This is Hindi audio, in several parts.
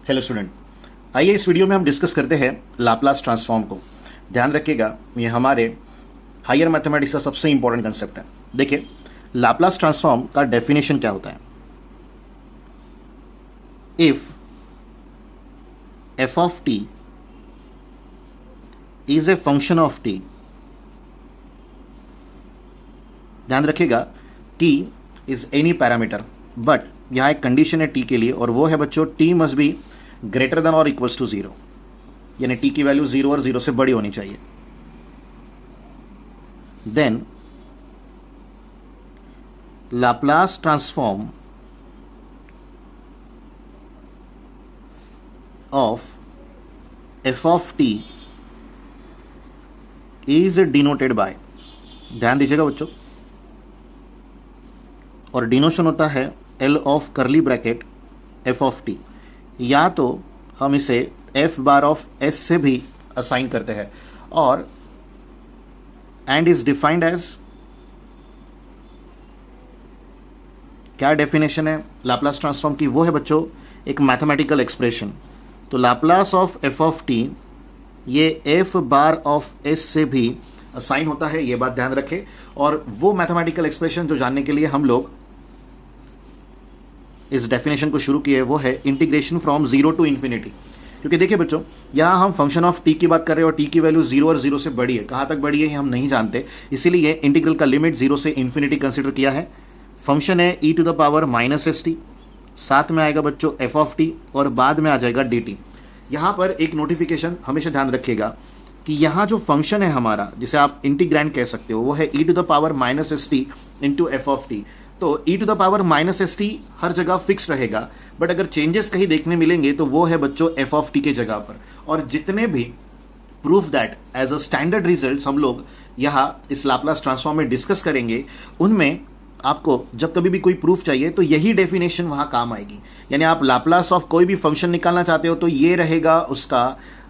हेलो स्टूडेंट, आइए इस वीडियो में हम डिस्कस करते हैं लाप्लास ट्रांसफॉर्म को। ध्यान रखिएगा, ये हमारे हायर मैथमेटिक्स का सबसे इंपॉर्टेंट कंसेप्ट है। देखिए, लाप्लास ट्रांसफॉर्म का डेफिनेशन क्या होता है। If F of T is a function of T, ध्यान रखिएगा T is any parameter, but यहां एक कंडीशन है टी के लिए, और वो है बच्चों T must be greater than और इक्वल्स टू जीरो, यानी टी की वैल्यू जीरो और जीरो से बड़ी होनी चाहिए। Then Laplace transform of F of T is denoted by, ध्यान दीजिएगा बच्चों, और डिनोशन होता है L of curly bracket F of T, या तो हम इसे एफ बार ऑफ एस से भी असाइन करते हैं, और एंड इज डिफाइंड एज, क्या डेफिनेशन है लाप्लास ट्रांसफॉर्म की, वो है बच्चों एक मैथमेटिकल एक्सप्रेशन। तो Laplace of F of T ये एफ बार ऑफ एस से भी असाइन होता है, ये बात ध्यान रखें। और वो मैथमेटिकल एक्सप्रेशन जो जानने के लिए हम लोग इस डेफिनेशन को शुरू किए वो है integration from zero to infinity. क्योंकि देखिए बच्चों, यहां हम फंक्शन ऑफ टी की बात कर रहे हैं और टी की वैल्यू जीरो और जीरो से बड़ी है, कहां तक बड़ी है हम नहीं जानते, इसीलिए इंटीग्रल का लिमिट जीरो से इन्फिनिटी कंसिडर किया है। फंक्शन है e to the power minus S t, साथ में आएगा बच्चों एफ ऑफ टी, और बाद में आ जाएगा डी टी। यहां पर एक नोटिफिकेशन हमेशा ध्यान रखिएगा कि यहां जो फंक्शन है हमारा, जिसे आप इंटीग्रैंड कह सकते हो, वो है e to the power minus S t into f of t. तो e to the power minus S t हर जगह फिक्स रहेगा, बट अगर चेंजेस कहीं देखने मिलेंगे तो वो है बच्चों एफ ऑफ टी के जगह पर। और जितने भी proof that as a standard result हम लोग यहां इस लाप्लास ट्रांसफॉर्म में डिस्कस करेंगे, उनमें आपको जब कभी भी कोई प्रूफ चाहिए तो यही डेफिनेशन वहां काम आएगी। यानी आप लाप्लास ऑफ कोई भी फंक्शन निकालना चाहते हो तो ये रहेगा उसका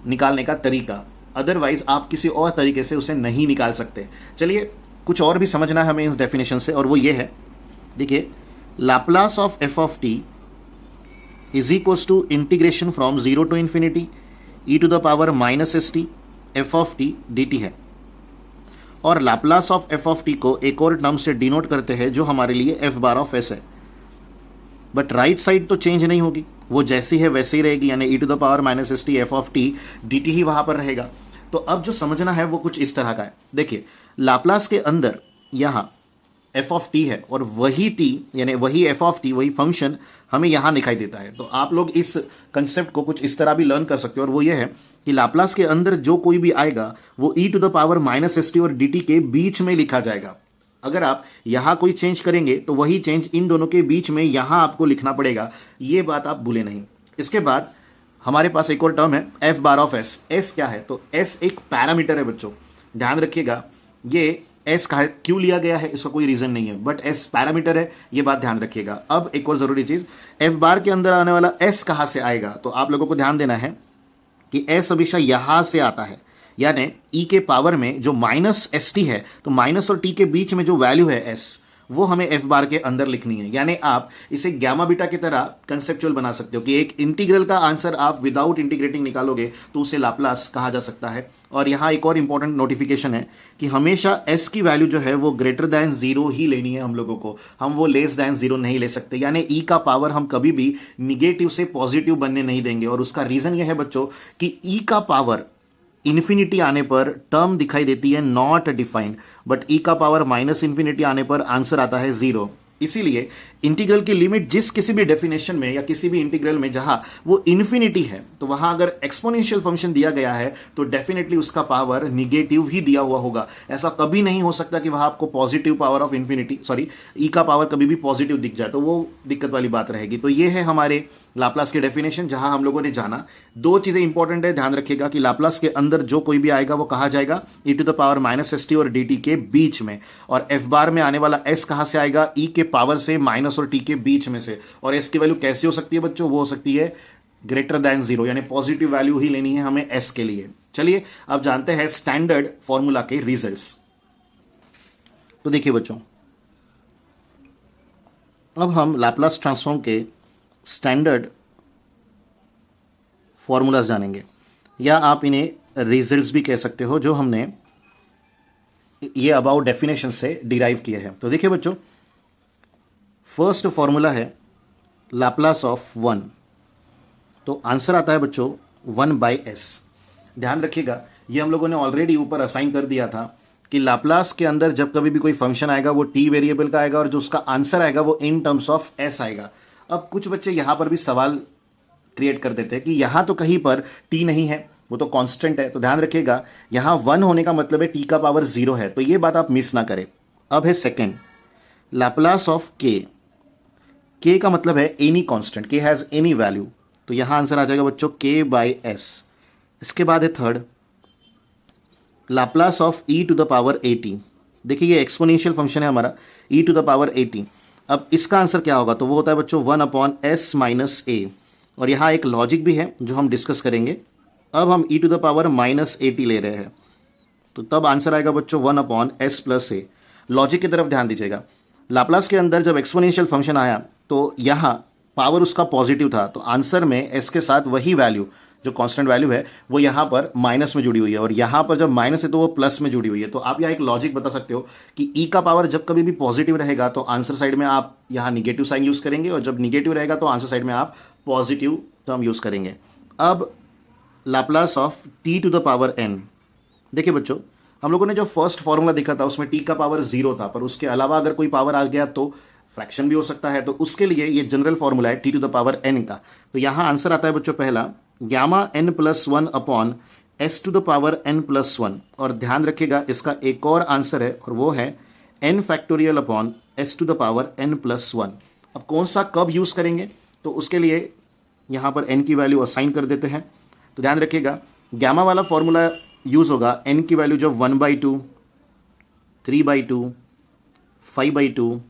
निकालने का तरीका, अदरवाइज आप किसी और तरीके से उसे नहीं निकाल सकते। चलिए, कुछ और भी समझना है हमें इस डेफिनेशन से, और वो ये है, देखिए, Laplace of F of T is equals to integration from zero to infinity E to the power minus S T F of T D T है। और Laplace of F of T को एक और टर्म से डिनोट करते हैं जो हमारे लिए एफ बार ऑफ एस है, बट राइट साइड तो चेंज नहीं होगी, वो जैसी है वैसे ही रहेगी, यानी e to the power minus S T F of T D t ही वहां पर रहेगा। तो अब जो समझना है वो कुछ इस तरह का है। देखिए, लाप्लास के अंदर यहां एफ ऑफ टी है, और वही टी यानी वही एफ ऑफ टी, वही फंक्शन हमें यहां दिखाई देता है। तो आप लोग इस कंसेप्ट को कुछ इस तरह भी लर्न कर सकते हो, और वो ये है कि लाप्लास के अंदर जो कोई भी आएगा वो e to the power minus S T और डी टी के बीच में लिखा जाएगा। अगर आप यहां कोई चेंज करेंगे तो वही चेंज इन दोनों के बीच में यहां आपको लिखना पड़ेगा, ये बात आप भूले नहीं। इसके बाद हमारे पास एक और टर्म है F bar of S. S क्या है? तो एस एक पैरामीटर है बच्चों, ध्यान रखिएगा। ये एस का क्यों लिया गया है इसका कोई रीजन नहीं है, बट एस पैरामीटर है, ये बात ध्यान रखिएगा। अब एक और जरूरी चीज, एफ बार के अंदर आने वाला एस कहां से आएगा, तो आप लोगों को ध्यान देना है कि एस हमेशा यहां से आता है, यानी ई के पावर में जो माइनस एस टी है, तो माइनस और टी के बीच में जो वैल्यू है एस, वो हमें एफ बार के अंदर लिखनी है। यानी आप इसे गैमा बीटा की तरह कंसेप्चुअल बना सकते हो कि एक इंटीग्रल का आंसर आप विदाउट इंटीग्रेटिंग निकालोगे तो उसे लाप्लास कहा जा सकता है। और यहां एक और इंपॉर्टेंट नोटिफिकेशन है कि हमेशा एस की वैल्यू जो है वो ग्रेटर देन जीरो ही लेनी है हम लोगों को, हम वो लेस देन जीरो नहीं ले सकते। यानी ई का पावर हम कभी भी निगेटिव से पॉजिटिव बनने नहीं देंगे, और उसका रीजन यह है बच्चों कि ई का पावर इन्फिनिटी आने पर टर्म दिखाई देती है नॉट डिफाइंड, बट ई का पावर माइनस इन्फिनिटी आने पर आंसर आता है जीरो। इसीलिए इंटीग्रल की लिमिट जिस किसी भी डेफिनेशन में या किसी भी इंटीग्रल में जहां वो इन्फिनिटी है, तो वहां अगर एक्सपोनेंशियल फंक्शन दिया गया है तो डेफिनेटली उसका पावर निगेटिव ही दिया हुआ होगा। ऐसा कभी नहीं हो सकता कि वहां आपको positive power of infinity, sorry, e का पावर कभी भी पॉजिटिव दिख जाए, तो वो दिक्कत वाली बात रहेगी। तो ये है हमारे लाप्लास के डेफिनेशन, जहां हम लोगों ने जाना। दो चीजें इंपॉर्टेंट है, ध्यान रखिएगा कि लाप्लास के अंदर जो कोई भी आएगा वो कहा जाएगा e to the power minus S T और डी टी के बीच में, और एफ बार में आने वाला एस कहां से आएगा, ई के पावर से माइनस और टी के बीच में से। और एस की वैल्यू कैसी हो सकती है बच्चों, वो हो सकती है ग्रेटर देन जीरो, यानी पॉजिटिव वैल्यू ही लेनी है हमें एस के लिए। चलिए अब जानते हैं स्टैंडर्ड फॉर्मूला के रिजल्ट्स। तो देखिए बच्चों, अब हम लाप्लास ट्रांसफॉर्म के स्टैंडर्ड फॉर्मूलाज जानेंगे, या आप इन्हें रिजल्ट्स भी कह सकते हो, जो हमने ये अबाउट डेफिनेशन से डिराइव किए हैं। तो देखिए बच्चों, फर्स्ट फॉर्मूला है लाप्लास ऑफ 1, तो आंसर आता है बच्चों 1/s। ध्यान रखिएगा, ये हम लोगों ने ऑलरेडी ऊपर असाइन कर दिया था कि लाप्लास के अंदर जब कभी भी कोई फंक्शन आएगा वो t वेरिएबल का आएगा और जो उसका आंसर आएगा वो इन टर्म्स ऑफ s आएगा। अब कुछ बच्चे यहां पर भी सवाल क्रिएट कर देते हैं कि यहां तो कहीं पर t नहीं है, वो तो कांस्टेंट है। तो ध्यान रखिएगा, यहां 1 होने का मतलब है t का पावर 0 है, तो ये बात आप मिस ना करें। अब है सेकेंड, लाप्लास ऑफ k का मतलब है any constant, k has any value, तो यहां आंसर आ जाएगा बच्चों k/s। इसके बाद है third, Laplace of e to the power 80। देखिए ये एक्सपोनेंशियल फंक्शन है हमारा, e टू द पावर 80। अब इसका आंसर क्या होगा, तो वो होता है बच्चों 1/s - a, और यहाँ एक लॉजिक भी है जो हम डिस्कस करेंगे। अब हम e टू द पावर -80 ले रहे हैं, तो तब आंसर आएगा बच्चों 1/s + a। लॉजिक की तरफ ध्यान दीजिएगा, लाप्लास के अंदर जब एक्सपोनेंशियल फंक्शन आया तो यहाँ पावर उसका पॉजिटिव था, तो आंसर में s के साथ वही वैल्यू जो कांस्टेंट वैल्यू है वो यहाँ पर माइनस में जुड़ी हुई है, और यहाँ पर जब माइनस है तो वो प्लस में जुड़ी हुई है। तो आप यहाँ एक लॉजिक बता सकते हो कि e का पावर जब कभी भी पॉजिटिव रहेगा तो आंसर साइड में आप यहाँ निगेटिव साइन यूज करेंगे, और जब निगेटिव रहेगा तो आंसर साइड में आप पॉजिटिव टर्म यूज करेंगे। अब Laplace of t to the power n। देखिए बच्चों, हम लोगों ने जो फर्स्ट फॉर्मूला देखा था उसमें t का पावर 0 था, पर उसके अलावा अगर कोई पावर आ गया तो फ्रैक्शन भी हो सकता है, तो उसके लिए ये जनरल फॉर्मूला है t to the power n का। तो यहाँ आंसर आता है बच्चों पहला gamma n+1/s to the power n+1, और ध्यान रखिएगा इसका एक और आंसर है और वो है n(s to the power n+1। अब कौन सा कब यूज करेंगे, तो उसके लिए यहाँ पर n की वैल्यू असाइन कर देते हैं। तो ध्यान रखिएगा, गामा वाला फॉर्मूला यूज होगा n की वैल्यू जब 1/2, 3/2, 5/2,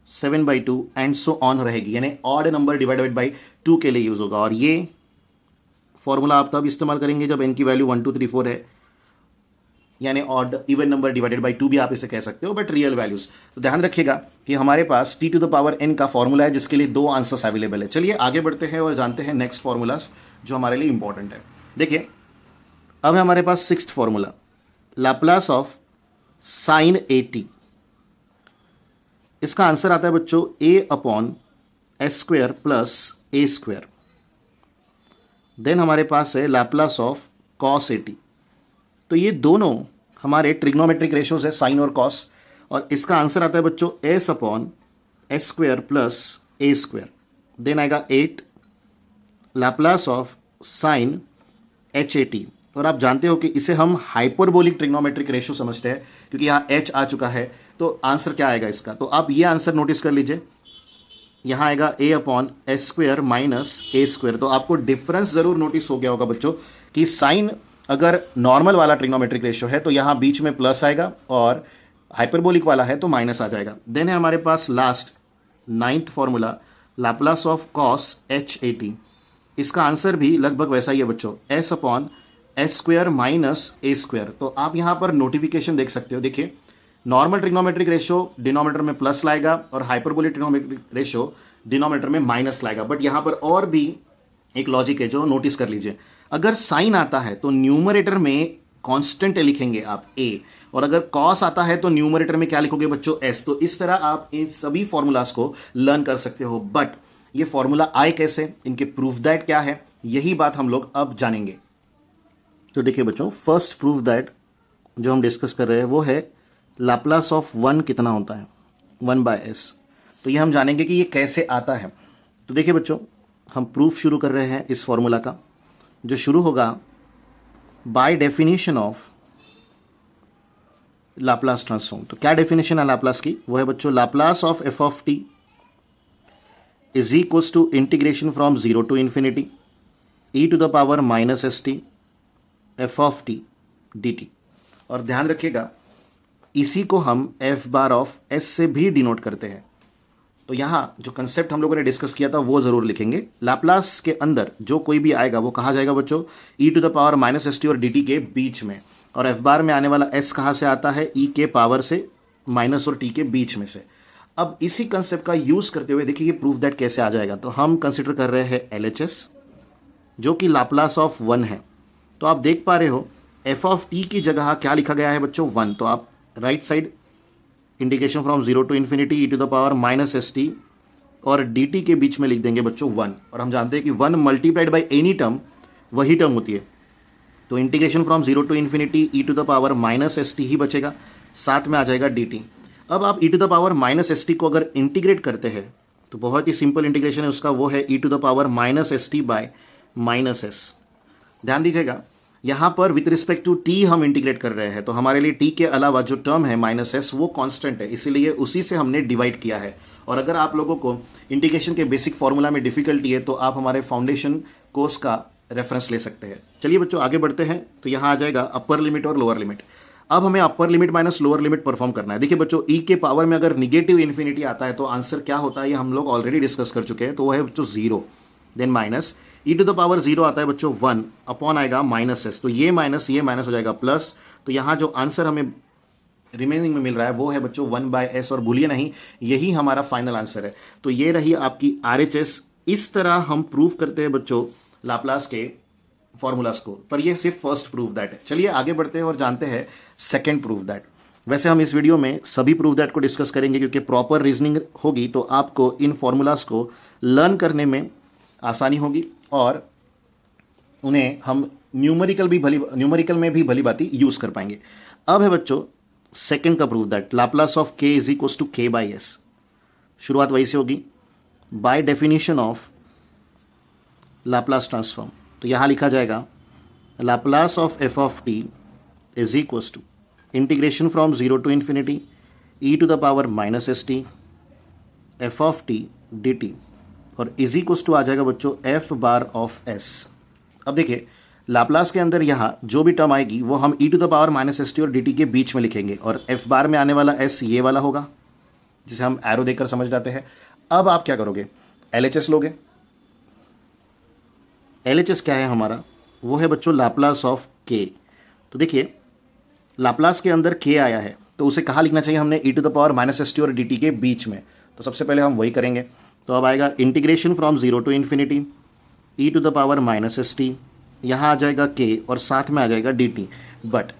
7/2 एंड सो ऑन रहेगी, यानी ऑड नंबर डिवाइडेड बाई 2 के लिए यूज होगा। और ये फॉर्मूला आप तब इस्तेमाल करेंगे जब n की वैल्यू 1 2 3 4 है, यानी odd even number divided by 2 भी आप इसे कह सकते हो, बट रियल वैल्यूज। तो ध्यान रखिएगा कि हमारे पास t to the power n का फॉर्मूला है जिसके लिए 2 आंसर्स अवेलेबल है। चलिए आगे बढ़ते हैं और जानते हैं नेक्स्ट फॉर्मूलाज जो हमारे लिए इंपॉर्टेंट है। देखिए, अब है हमारे पास sixth formula, Laplace of sine 80। इसका आंसर आता है बच्चों a/s² + a²। देन हमारे पास है लैप्लास ऑफ कॉस 80। तो ये दोनों हमारे ट्रिग्नोमेट्रिक रेशियोज है, साइन और कॉस, और इसका आंसर आता है बच्चों s/s² + a²। देन आएगा 8 लैप्लास ऑफ साइन h80, और आप जानते हो कि इसे हम हाइपरबोलिक ट्रिग्नोमेट्रिक रेशियो समझते हैं क्योंकि यहाँ h आ चुका है। तो आंसर क्या आएगा इसका, तो आप ये आंसर नोटिस कर लीजिए, यहाँ आएगा a/s² - a²। तो आपको डिफरेंस जरूर नोटिस हो गया होगा बच्चों कि साइन अगर नॉर्मल वाला ट्रिग्नोमेट्रिक रेशियो है तो यहाँ बीच में प्लस आएगा, और हाइपरबोलिक वाला है तो माइनस आ जाएगा। देन है हमारे पास last 9th formula, Laplace of cos h80। इसका आंसर भी लगभग वैसा ही है बच्चों, s/s² - a²। तो आप यहाँ पर नोटिफिकेशन देख सकते हो। देखिए, नॉर्मल ट्रिग्नोमेट्रिक रेशियो डिनोमिनेटर में प्लस लाएगा और हाइपरबोलिक ट्रिग्नोमेट्रिक रेशियो डिनोमिनेटर में माइनस लाएगा। बट यहाँ पर और भी एक लॉजिक है जो नोटिस कर लीजिए, अगर साइन आता है तो न्यूमरेटर में कांस्टेंट लिखेंगे आप a, और अगर कॉस आता है तो न्यूमरेटर में क्या लिखोगे बच्चों s। तो इस तरह आप इन सभी फॉर्मूलाज को लर्न कर सकते हो। बट ये फॉर्मूला आए कैसे, इनके प्रूफ दैट क्या है, यही बात हम लोग अब जानेंगे। तो देखिए बच्चों, फर्स्ट प्रूफ दैट जो हम डिस्कस कर रहे हैं वो है लाप्लास ऑफ 1 कितना होता है, 1/s। तो ये हम जानेंगे कि ये कैसे आता है। तो देखिए बच्चों, हम प्रूफ शुरू कर रहे हैं इस फॉर्मूला का, जो शुरू होगा by definition of Laplace transform. तो क्या डेफिनेशन है लाप्लास की, वो है बच्चों Laplace of f(t) is equals to integration from 0 to ∞ e to the power -st f(t) dt। और ध्यान रखिएगा, इसी को हम f(s) से भी डिनोट करते हैं। तो यहाँ जो कंसेप्ट हम लोगों ने डिस्कस किया था वो जरूर लिखेंगे। लाप्लास के अंदर जो कोई भी आएगा वो कहा जाएगा बच्चों e to the power -st और dt के बीच में, और f बार में आने वाला s कहाँ से आता है, e के पावर से माइनस और t के बीच में से। अब इसी कंसेप्ट का यूज करते हुए देखिए ये प्रूफ दैट कैसे आ जाएगा। तो हम कंसिडर कर रहे हैं LHS, जो कि लाप्लास ऑफ 1 है। तो आप देख पा रहे हो एफ ऑफ टी की जगह क्या लिखा गया है बच्चों 1। तो आप right side integration from 0 to infinity E to the power minus S T और डी टी के बीच में लिख देंगे बच्चों 1। और हम जानते हैं कि 1 मल्टीप्लाइड बाई एनी टर्म वही टर्म होती है। तो integration from 0 to infinity E to the power minus S t ही बचेगा, साथ में आ जाएगा डी टी। अब आप e to the power minus S t को अगर इंटीग्रेट करते हैं तो बहुत ही सिंपल इंटीग्रेशन है उसका, वो है e to the power minus S T by minus s. ध्यान दीजिएगा यहाँ पर विथ रिस्पेक्ट टू टी हम इंटीग्रेट कर रहे हैं, तो हमारे लिए टी के अलावा जो टर्म है माइनस एस वो कांस्टेंट है, इसीलिए उसी से हमने डिवाइड किया है। और अगर आप लोगों को इंटीग्रेशन के बेसिक फॉर्मूला में डिफिकल्टी है तो आप हमारे फाउंडेशन कोर्स का रेफरेंस ले सकते हैं। चलिए बच्चों आगे बढ़ते हैं। तो यहाँ आ जाएगा अपर लिमिट और लोअर लिमिट। अब हमें अपर limit minus lower limit perform करना है। देखिए बच्चों ई के पावर में अगर निगेटिव इन्फिनिटी आता है तो आंसर क्या होता है ये हम लोग ऑलरेडी डिस्कस कर चुके हैं, तो वो है बच्चों 0। Then minus E to the power 0 आता है बच्चों 1 अपॉन आएगा माइनस एस, तो ये माइनस हो जाएगा प्लस। तो यहाँ जो आंसर हमें रिमेनिंग में मिल रहा है वो है बच्चों 1/s, और भूलिए नहीं यही हमारा फाइनल आंसर है। तो ये रही आपकी RHS। इस तरह हम प्रूव करते हैं बच्चों लाप्लास के फॉर्मूलास को, पर ये सिर्फ फर्स्ट प्रूफ दैट है। चलिए आगे बढ़ते हैं और जानते हैं सेकंड प्रूफ दैट। वैसे हम इस वीडियो में सभी प्रूफ दैट को डिस्कस करेंगे क्योंकि प्रॉपर रीजनिंग होगी तो आपको इन फॉर्मूलास को लर्न करने में आसानी होगी और उन्हें हम न्यूमेरिकल में भी भली भांति यूज कर पाएंगे। अब है बच्चों सेकंड का proof that Laplace of k is equal to k/s। शुरुआत वही से होगी by definition of Laplace transform. तो यहां लिखा जाएगा Laplace of f of t is equal to integration from 0 to infinity e to the power minus S T F of T D T, और इज इक्वल टू आ जाएगा बच्चों f बार ऑफ s। अब देखिए लाप्लास के अंदर यहाँ जो भी टर्म आएगी वो हम e to the power minus S T और डी टी के बीच में लिखेंगे, और f बार में आने वाला s ये वाला होगा जिसे हम एरो देकर समझ जाते हैं। अब आप क्या करोगे, LHS लोगे। LHS क्या है हमारा, वो है बच्चों लाप्लास ऑफ k। तो देखिए लाप्लास के अंदर k आया है तो उसे कहाँ लिखना चाहिए हमने, e to the power minus S T और डी टी के बीच में। तो सबसे पहले हम वही करेंगे। तो अब आएगा integration from 0 to infinity e to the power minus S T, यहाँ आ जाएगा k और साथ में आ जाएगा डी टी। बट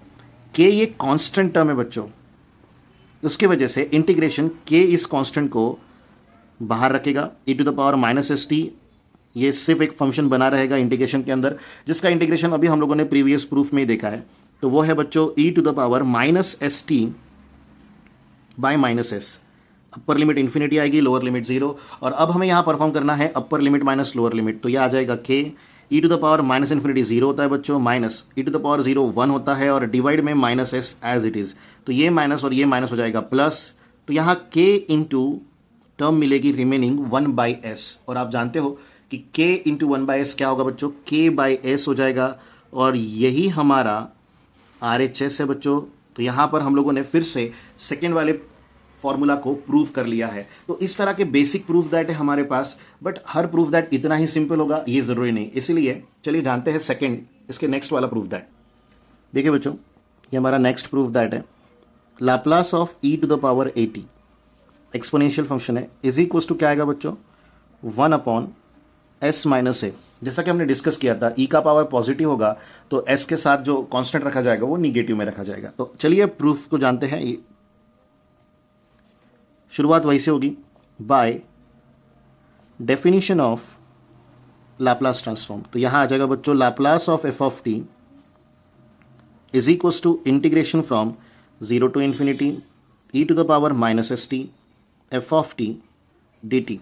k ये कांस्टेंट टर्म है बच्चों, उसकी वजह से इंटीग्रेशन k इस कांस्टेंट को बाहर रखेगा। e to the power minus S T ये सिर्फ एक फंक्शन बना रहेगा इंटीग्रेशन के अंदर, जिसका इंटीग्रेशन अभी हम लोगों ने प्रीवियस प्रूफ में ही देखा है। तो वो है बच्चों e to the power minus S T by minus S. Upper limit infinity आएगी, लोअर लिमिट 0, और अब हमें यहाँ परफॉर्म करना है upper limit minus lower limit. तो यह आ जाएगा k e to the power minus infinity 0 होता है बच्चों, minus e to the power 0 1 होता है, और डिवाइड में minus S as it is. तो ये माइनस और ये माइनस हो जाएगा प्लस। तो यहाँ k इंटू टर्म मिलेगी रिमेनिंग 1/s, और आप जानते हो कि k इंटू 1/s क्या होगा बच्चों, k/s हो जाएगा, और यही हमारा RHS है बच्चों। तो यहाँ पर हम लोगों ने फिर से सेकेंड वाले फॉर्मूला को प्रूव कर लिया है। तो इस तरह के बेसिक प्रूफ दैट है हमारे पास, बट हर प्रूफ दैट इतना ही सिंपल होगा ये जरूरी नहीं, इसीलिए चलिए जानते हैं सेकंड इसके नेक्स्ट वाला प्रूफ दैट। देखिए बच्चों ये हमारा नेक्स्ट प्रूफ दैट है Laplace of e to the power 80 exponential function है, इज इक्वल टू क्या आएगा बच्चों 1 अपॉन s माइनस ए। जैसा कि हमने डिस्कस किया था e का पावर पॉजिटिव होगा तो s के साथ जो कांस्टेंट रखा जाएगा वो निगेटिव में रखा जाएगा। तो चलिए प्रूफ को जानते हैं। शुरुआत वैसे होगी by definition of Laplace transform. तो यहां आ जाएगा बच्चों Laplace of f of t is equal to integration from 0 to infinity e to the power minus S T F of T D T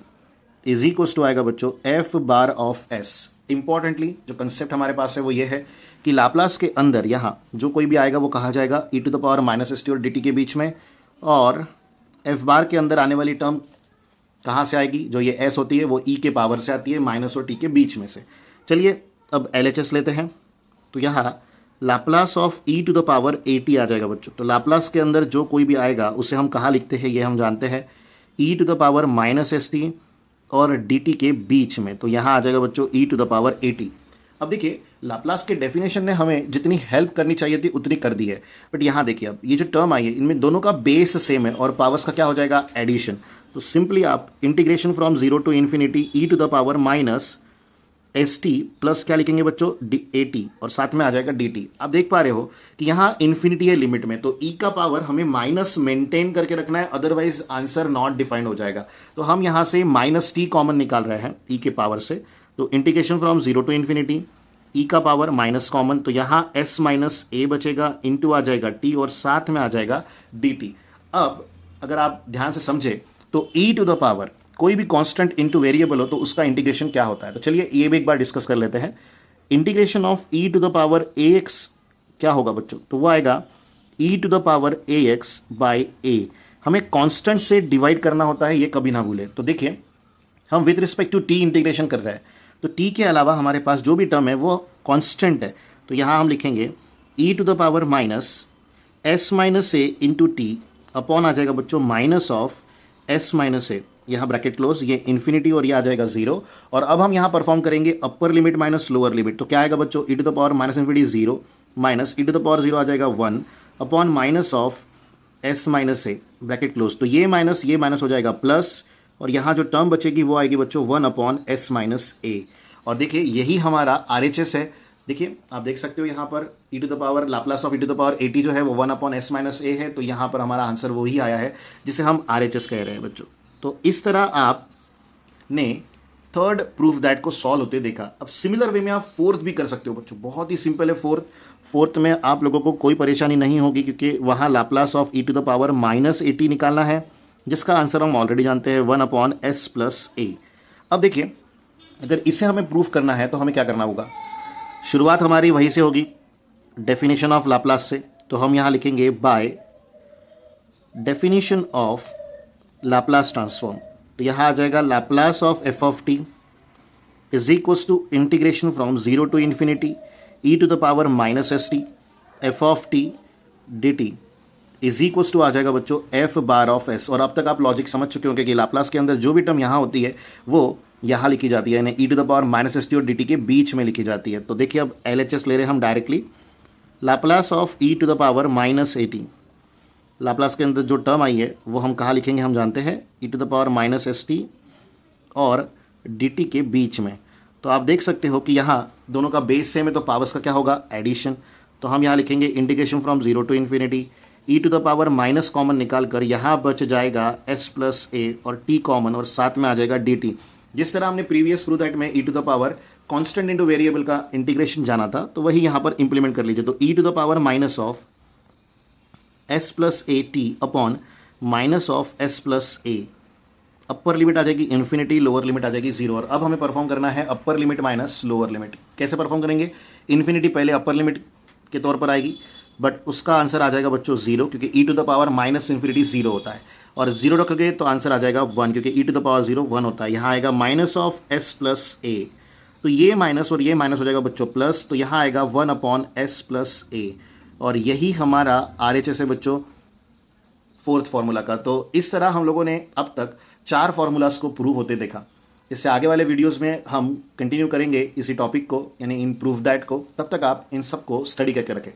is equal to आएगा बच्चों f bar of s। Importantly जो कंसेप्ट हमारे पास है वो ये है कि लाप्लास के अंदर यहाँ जो कोई भी आएगा वो कहा जाएगा e to the power minus S T और डी टी के बीच में, और f बार के अंदर आने वाली टर्म कहाँ से आएगी, जो ये s होती है वो e के पावर से आती है माइनस और t के बीच में से। चलिए अब LHS लेते हैं। तो यहाँ Laplace of e to the power 80 आ जाएगा बच्चों। तो लाप्लास के अंदर जो कोई भी आएगा उसे हम कहाँ लिखते हैं ये हम जानते हैं, e to the power minus S T और dt के बीच में। तो यहाँ आ जाएगा बच्चों e टू द पावर 80। अब देखिए लाप्लास के डेफिनेशन ने हमें जितनी हेल्प करनी चाहिए थी उतनी कर दी है, बट यहाँ देखिए अब ये जो टर्म आई है इनमें दोनों का बेस सेम है और पावर्स का क्या हो जाएगा एडिशन। तो सिंपली आप integration from 0 to infinity e to the power minus S T plus क्या लिखेंगे बच्चों ए टी और साथ में आ जाएगा डी टी। आप देख पा रहे हो कि यहाँ इन्फिनिटी है लिमिट में, तो ई का पावर हमें माइनस मेंटेन करके रखना है, अदरवाइज आंसर नॉट डिफाइंड हो जाएगा। तो हम यहाँ से माइनस टी कॉमन निकाल रहे हैं ई के पावर से, तो integration from zero to infinity e का पावर माइनस कॉमन, तो यहाँ एस माइनस ए बचेगा, इंटू आ जाएगा टी और साथ में आ जाएगा डी टी। अब अगर आप ध्यान से समझे तो ई टू द पावर कोई भी कांस्टेंट इनटू वेरिएबल हो तो उसका इंटीग्रेशन क्या होता है, तो चलिए ये भी एक बार डिस्कस कर लेते हैं। Integration of E to the power a x क्या होगा बच्चों, तो वो आएगा e to the power a x by a. हमें कांस्टेंट से डिवाइड करना होता है, ये कभी ना भूलें। तो देखिए हम with respect to T integration कर रहे हैं, तो टी के अलावा हमारे पास जो भी टर्म है वो कांस्टेंट है, तो यहां हम लिखेंगे e to the power minus s minus a into t upon आ जाएगा बच्चों minus of s minus a, यहाँ ब्रैकेट क्लोज, ये इन्फिनिटी और ये आ जाएगा जीरो। और अब हम यहाँ परफॉर्म करेंगे upper limit minus lower limit, तो क्या आएगा बच्चों e to the power minus infinity zero minus E to the power zero आ जाएगा one upon minus of s minus a bracket close, तो ये माइनस हो जाएगा प्लस, और यहाँ जो टर्म बचेगी वो आएगी बच्चों वन अपॉन एस माइनस ए। और देखिए यही हमारा आर एच एस है। देखिए आप देख सकते हो यहाँ पर e to the power Laplace of E to the power a t जो है वो one upon s minus a है, तो यहाँ पर हमारा आंसर वही आया है जिसे हम आर एच एस कह रहे हैं बच्चों। तो इस तरह आपने थर्ड प्रूफ दैट को सॉल्व होते देखा। अब सिमिलर वे में आप फोर्थ भी कर सकते हो बच्चों, बहुत ही सिंपल है फोर्थ में आप लोगों को कोई परेशानी नहीं होगी, क्योंकि वहां Laplace of E to the power minus A T निकालना है, जिसका आंसर हम ऑलरेडी जानते हैं one upon S plus A. अब देखिए अगर इसे हमें प्रूफ करना है तो हमें क्या करना होगा, शुरुआत हमारी वहीं से होगी डेफिनेशन ऑफ लाप्लास से, तो हम यहां लिखेंगे by definition of Laplace transform, तो यहां आ जाएगा Laplace of F of T is equals to integration from zero to infinity E to the power minus S T F of T D T is equals to आ जाएगा बच्चों एफ बार ऑफ एस। और अब तक आप लॉजिक समझ चुके होंगे कि लाप्लास के अंदर जो भी टर्म यहाँ होती है वो यहाँ लिखी जाती है, यानी e to the power minus S T और डी टी के बीच में लिखी जाती है। तो देखिए अब एल एच एस ले रहे हैं हम directly, Laplace of E to the power minus A T, Laplace के अंदर जो टर्म आई है वो हम कहाँ लिखेंगे, हम जानते हैं e to the power minus S T और डी टी के बीच में। तो आप देख सकते हो कि यहाँ दोनों का बेस सेम है, तो पावर्स का क्या होगा एडिशन, तो हम यहाँ लिखेंगे integration from zero to infinity E to the power minus common निकाल कर यहाँ बच जाएगा एस प्लस ए और टी कॉमन और साथ में आ जाएगा डी टी। जिस तरह हमने प्रीवियस प्रूफ दैट में e to the power constant into variable का इंटीग्रेशन जाना था, तो वही यहाँ पर इंप्लीमेंट कर लीजिए। तो e to the power minus of S plus a t upon minus of S plus a, upper limit आ जाएगी इन्फिनिटी, लोअर लिमिट आ जाएगी जीरो। और अब हमें परफॉर्म करना है upper limit minus lower limit. कैसे परफॉर्म करेंगे, इन्फिनिटी पहले अपर लिमिट के तौर पर आएगी, बट उसका आंसर आ जाएगा बच्चों जीरो, क्योंकि ई to the power minus infinity zero होता है, और जीरो रखोगे तो आंसर आ जाएगा वन, क्योंकि ई to the power zero one होता है। यहाँ आएगा minus of S plus A, तो ये माइनस और ये माइनस हो जाएगा बच्चों प्लस, तो यहाँ आएगा वन अपॉन एस प्लस ए, और यही हमारा आर एच एस है बच्चों फोर्थ फॉर्मूला का। तो इस तरह हम लोगों ने अब तक 4 फॉर्मूलाज को प्रूव होते देखा। इससे आगे वाले वीडियोस में हम कंटिन्यू करेंगे इसी टॉपिक को, यानी इन प्रूफ दैट को। तब तक आप इन सब को स्टडी करके रखें।